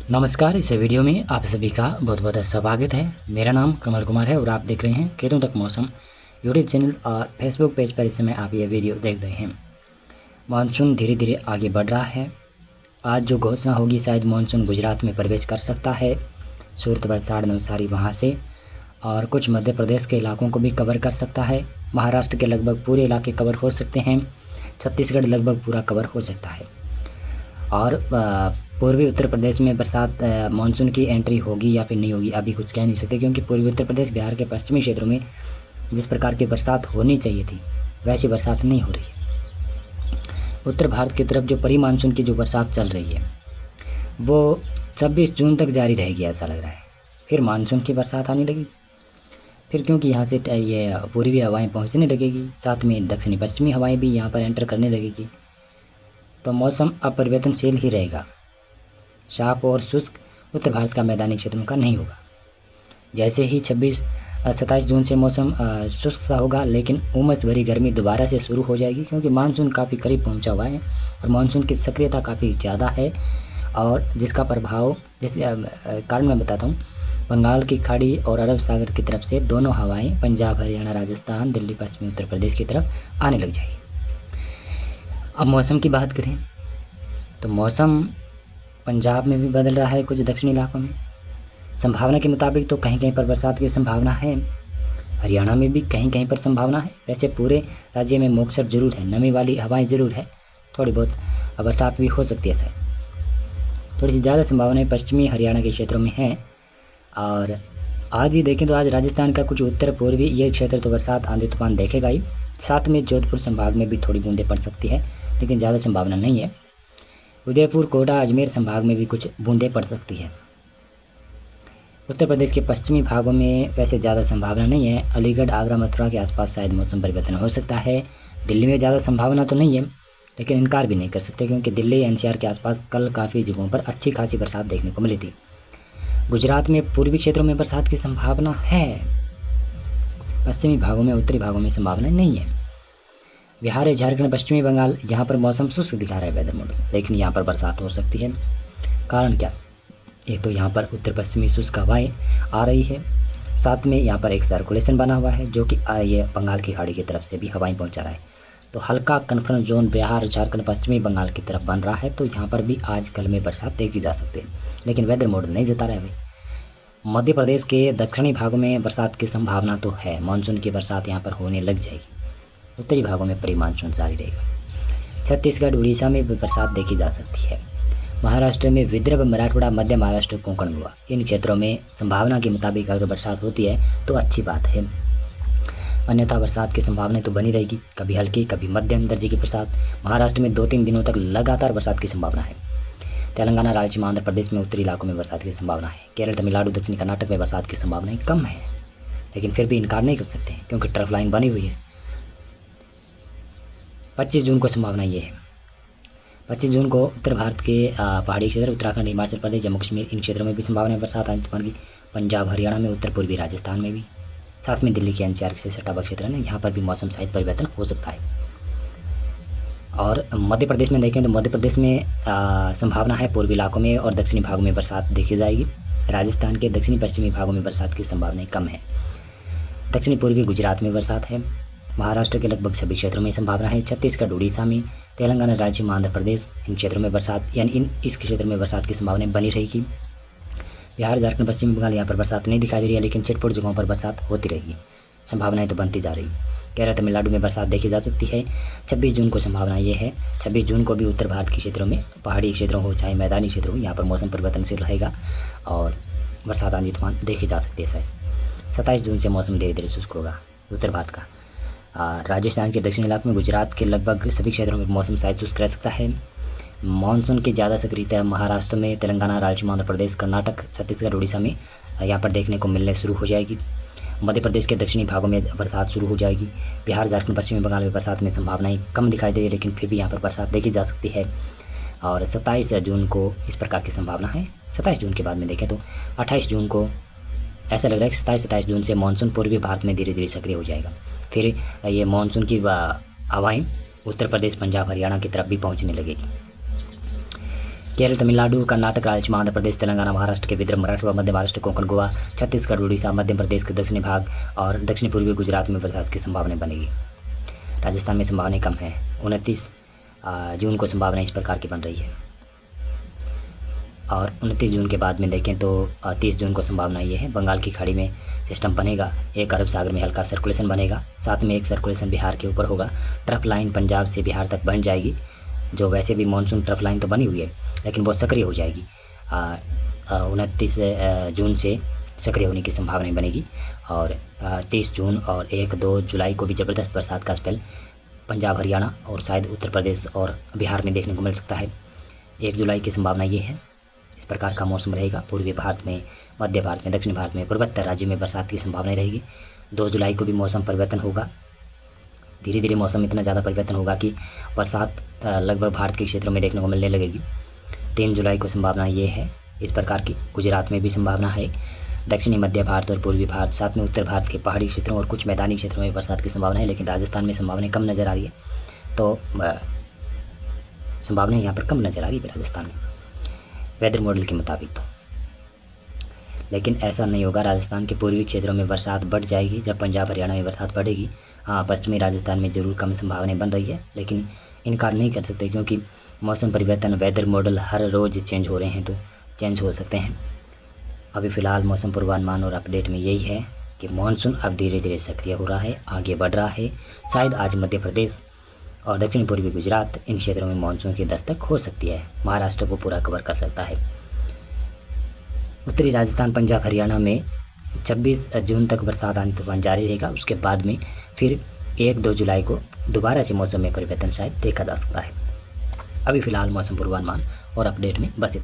नमस्कार। इस वीडियो में आप सभी का बहुत बहुत स्वागत है। मेरा नाम कमल कुमार है और आप देख रहे हैं खेतों तक मौसम यूट्यूब चैनल और फेसबुक पेज पर इस समय आप ये वीडियो देख रहे हैं। मानसून धीरे धीरे आगे बढ़ रहा है। आज जो घोषणा होगी शायद मानसून गुजरात में प्रवेश कर सकता है। सूरत, वलसाड़, नवसारी वहाँ से और कुछ मध्य प्रदेश के इलाकों को भी कवर कर सकता है। महाराष्ट्र के लगभग पूरे इलाके कवर हो सकते हैं। छत्तीसगढ़ लगभग पूरा कवर हो सकता है। और पूर्वी उत्तर प्रदेश में बरसात मानसून की एंट्री होगी या फिर नहीं होगी अभी कुछ कह नहीं सकते, क्योंकि पूर्वी उत्तर प्रदेश, बिहार के पश्चिमी क्षेत्रों में जिस प्रकार की बरसात होनी चाहिए थी वैसी बरसात नहीं हो रही है। उत्तर भारत की तरफ जो परी मानसून की जो बरसात चल रही है वो 26 जून तक जारी रहेगी ऐसा लग रहा है। फिर मानसून की बरसात आने लगी फिर, क्योंकि यहाँ से ये पूर्वी हवाएँ पहुँचने लगेगी, साथ में दक्षिणी पश्चिमी हवाएँ भी यहाँ पर एंटर करने लगेगी। तो मौसम अपरिवर्तनशील ही रहेगा। साफ और शुष्क उत्तर भारत का मैदानी क्षेत्रों का नहीं होगा। जैसे ही 27 जून से मौसम शुष्क सा होगा, लेकिन उमस भरी गर्मी दोबारा से शुरू हो जाएगी, क्योंकि मानसून काफ़ी करीब पहुंचा हुआ है और मानसून की सक्रियता काफ़ी ज़्यादा है। और जिसका प्रभाव, जैसे कारण मैं बताता हूँ, बंगाल की खाड़ी और अरब सागर की तरफ से दोनों हवाएँ पंजाब, हरियाणा, राजस्थान, दिल्ली, पश्चिमी उत्तर प्रदेश की तरफ आने लग जाएगी। अब मौसम की बात करें तो मौसम पंजाब में भी बदल रहा है, कुछ दक्षिणी इलाकों में। संभावना के मुताबिक तो कहीं कहीं पर बरसात की संभावना है। हरियाणा में भी कहीं कहीं पर संभावना है। वैसे पूरे राज्य में मॉनसून जरूर है, नमी वाली हवाएं ज़रूर है, थोड़ी बहुत बरसात भी हो सकती है शायद। थोड़ी सी ज़्यादा संभावनाएँ पश्चिमी हरियाणा के क्षेत्रों में हैं। और आज ही देखें तो आज राजस्थान का कुछ उत्तर पूर्वी ये क्षेत्र तो बरसात, आंधी तूफान देखेगा ही। साथ में जोधपुर संभाग में भी थोड़ी बूंदें पड़ सकती है, लेकिन ज़्यादा संभावना नहीं है। उदयपुर, कोटा, अजमेर संभाग में भी कुछ बूंदें पड़ सकती है। उत्तर प्रदेश के पश्चिमी भागों में वैसे ज़्यादा संभावना नहीं है। अलीगढ़, आगरा, मथुरा के आसपास शायद मौसम परिवर्तन हो सकता है। दिल्ली में ज़्यादा संभावना तो नहीं है, लेकिन इनकार भी नहीं कर सकते, क्योंकि दिल्ली, एनसीआर के आसपास कल काफ़ी जगहों पर अच्छी खासी बरसात देखने को मिली थी। गुजरात में पूर्वी क्षेत्रों में बरसात की संभावना है। पश्चिमी भागों में, उत्तरी भागों में संभावना नहीं है। बिहार, झारखंड, पश्चिमी बंगाल, यहाँ पर मौसम शुष्क दिखा रहा है वेदर मॉडल, लेकिन यहाँ पर बरसात हो सकती है। कारण क्या? एक तो यहाँ पर उत्तर पश्चिमी शुष्क हवाएँ आ रही है, साथ में यहाँ पर एक सर्कुलेशन बना हुआ है जो कि ये बंगाल की खाड़ी की तरफ से भी हवाएं पहुँचा रहा है। तो हल्का कन्फ्रेंस जोन बिहार, झारखंड, पश्चिमी बंगाल की तरफ बन रहा है। तो यहाँ पर भी आज कल में बरसात देखी जा सकती है, लेकिन वेदर मॉडल नहीं जता रहा है भाई। मध्य प्रदेश के दक्षिणी भागों में बरसात की संभावना तो है, मानसून की बरसात यहाँ पर होने लग जाएगी। उत्तरी भागों में प्री मानसून जारी रहेगा। छत्तीसगढ़, उड़ीसा में भी बरसात देखी जा सकती है। महाराष्ट्र में विदर्भ, मराठवाड़ा, मध्य महाराष्ट्र, कोंकण, गोवा, इन क्षेत्रों में संभावना के मुताबिक अगर बरसात होती है तो अच्छी बात है। अन्यथा बरसात की संभावना तो बनी रहेगी, कभी हल्की कभी मध्यम दर्जे की बरसात। महाराष्ट्र में 2-3 दिनों तक लगातार बरसात की संभावना है। तेलंगाना, रायलसीमा, आंध्र प्रदेश में उत्तरी इलाकों में बरसात की संभावना है। केरल, तमिलनाडु, दक्षिणी कर्नाटक में बरसात की संभावनाएं कम है, लेकिन फिर भी इनकार नहीं कर सकते हैं, क्योंकि ट्रफ लाइन बनी हुई है। 25 जून को संभावना ये है। 25 जून को उत्तर भारत के पहाड़ी क्षेत्र, उत्तराखंड, हिमाचल प्रदेश, जम्मू कश्मीर, इन क्षेत्रों में भी संभावना है बरसात, आंधी तूफान की। पंजाब, हरियाणा में, उत्तर पूर्वी राजस्थान में भी, साथ में दिल्ली के एनसीआर से सटा हुआ क्षेत्र है, यहाँ पर भी मौसम शायद परिवर्तन हो सकता है। और मध्य प्रदेश में देखें तो मध्य प्रदेश में संभावना है पूर्वी इलाकों में और दक्षिणी भागों में बरसात देखी जाएगी। राजस्थान के दक्षिणी पश्चिमी भागों में बरसात की संभावनाएं कम है। दक्षिणी पूर्वी गुजरात में बरसात है। महाराष्ट्र के लगभग सभी क्षेत्रों में संभावना है। छत्तीसगढ़, उड़ीसा में, तेलंगाना, रायलसीमा, आंध्र प्रदेश, इन क्षेत्रों में बरसात, यानी इस क्षेत्र में बरसात की संभावनाएं बनी रहेगी। बिहार, झारखंड, पश्चिम बंगाल, यहाँ पर बरसात नहीं दिखाई दे रही है, लेकिन छिटपुट जगहों पर बरसात होती रहेगी। संभावनाएं तो बनती जा रही। केरल, तमिलनाडु में बरसात देखी जा सकती है। 26 जून को संभावना ये है। 26 जून को भी उत्तर भारत के क्षेत्रों में, पहाड़ी क्षेत्रों हो चाहे मैदानी क्षेत्र हो, यहाँ पर मौसम परिवर्तनशील रहेगा और बरसात, आंधी तूफान देखी जा सकती है शायद। 27 जून से मौसम धीरे धीरे शुष्क होगा उत्तर भारत का। राजस्थान के दक्षिणी इलाके में, गुजरात के लगभग सभी क्षेत्रों में मौसम शायद शुष्क रह सकता है। मानसून की ज़्यादा सक्रियता महाराष्ट्र में, तेलंगाना, रायलसीमा, आंध्र प्रदेश, कर्नाटक, छत्तीसगढ़, उड़ीसा में यहाँ पर देखने को मिलने शुरू हो जाएगी। मध्य प्रदेश के दक्षिणी भागों में बरसात शुरू हो जाएगी। बिहार, झारखंड, पश्चिमी बंगाल में बरसात में संभावनाएं कम दिखाई दे रही है, लेकिन फिर भी यहाँ पर बरसात देखी जा सकती है। और 27 जून को इस प्रकार की संभावना है। 27 जून के बाद में देखें तो 28 जून को ऐसा लग रहा है कि 27-28 जून से मानसून पूर्वी भारत में धीरे धीरे सक्रिय हो जाएगा। फिर ये मानसून की हवाएं उत्तर प्रदेश, पंजाब, हरियाणा की तरफ भी पहुंचने लगेगी। केरल, तमिलनाडु, कर्नाटक, राजस्थान, आंध्र प्रदेश, तेलंगाना, महाराष्ट्र के विदर्भ, मराठवाड़ा, मध्य महाराष्ट्र, कोंकण, गोवा, छत्तीसगढ़, उड़ीसा, मध्य प्रदेश के दक्षिणी भाग और दक्षिण पूर्वी गुजरात में बरसात की संभावना बनेगी। राजस्थान में संभावना कम है। 29 जून को संभावना इस प्रकार की बन रही है और 29 जून के बाद में देखें तो 30 जून को संभावना ये है, बंगाल की खाड़ी में सिस्टम बनेगा, एक अरब सागर में हल्का सर्कुलेशन बनेगा, साथ में एक सर्कुलेशन बिहार के ऊपर होगा। ट्रफ लाइन पंजाब से बिहार तक बन जाएगी, जो वैसे भी मानसून ट्रफ लाइन तो बनी हुई है लेकिन वो सक्रिय हो जाएगी। 29 जून से सक्रिय होने की संभावना बनेगी और 30 जून और 1-2 जुलाई को भी ज़बरदस्त बरसात का स्पेल पंजाब, हरियाणा और शायद उत्तर प्रदेश और बिहार में देखने को मिल सकता है। 1 जुलाई की संभावना ये है। इस प्रकार का मौसम रहेगा। पूर्वी भारत में, मध्य भारत में, दक्षिण भारत में, पूर्वोत्तर राज्यों में बरसात की संभावना रहेगी। 2 जुलाई को भी मौसम परिवर्तन होगा। धीरे धीरे मौसम इतना ज़्यादा परिवर्तन होगा कि बरसात लगभग भारत के क्षेत्रों में देखने को मिलने लगेगी। 3 जुलाई को संभावना ये है इस प्रकार की। गुजरात में भी संभावना है। दक्षिणी मध्य भारत और पूर्वी भारत, साथ में उत्तर भारत के पहाड़ी क्षेत्रों और कुछ मैदानी क्षेत्रों में बरसात की संभावना है, लेकिन राजस्थान में संभावना कम नज़र आ रही है। तो संभावना यहाँ पर कम नज़र आ रही है राजस्थान में वेदर मॉडल के मुताबिक तो। लेकिन ऐसा नहीं होगा। राजस्थान के पूर्वी क्षेत्रों में बरसात बढ़ जाएगी जब पंजाब, हरियाणा में बरसात बढ़ेगी। हाँ, पश्चिमी राजस्थान में ज़रूर कम संभावनाएं बन रही है, लेकिन इनकार नहीं कर सकते क्योंकि मौसम परिवर्तन, वेदर मॉडल हर रोज़ चेंज हो रहे हैं, तो चेंज हो सकते हैं। अभी फ़िलहाल मौसम पूर्वानुमान और अपडेट में यही है कि मानसून अब धीरे धीरे सक्रिय हो रहा है, आगे बढ़ रहा है। शायद आज मध्य प्रदेश और दक्षिण पूर्वी गुजरात, इन क्षेत्रों में मानसून की दस्तक हो सकती है। महाराष्ट्र को पूरा कवर कर सकता है। उत्तरी राजस्थान, पंजाब, हरियाणा में 26 जून तक बरसात आने तूफान जारी रहेगा। उसके बाद में फिर 1-2 जुलाई को दोबारा से मौसम में परिवर्तन शायद देखा जा सकता है। अभी फ़िलहाल मौसम पूर्वानुमान और अपडेट में बस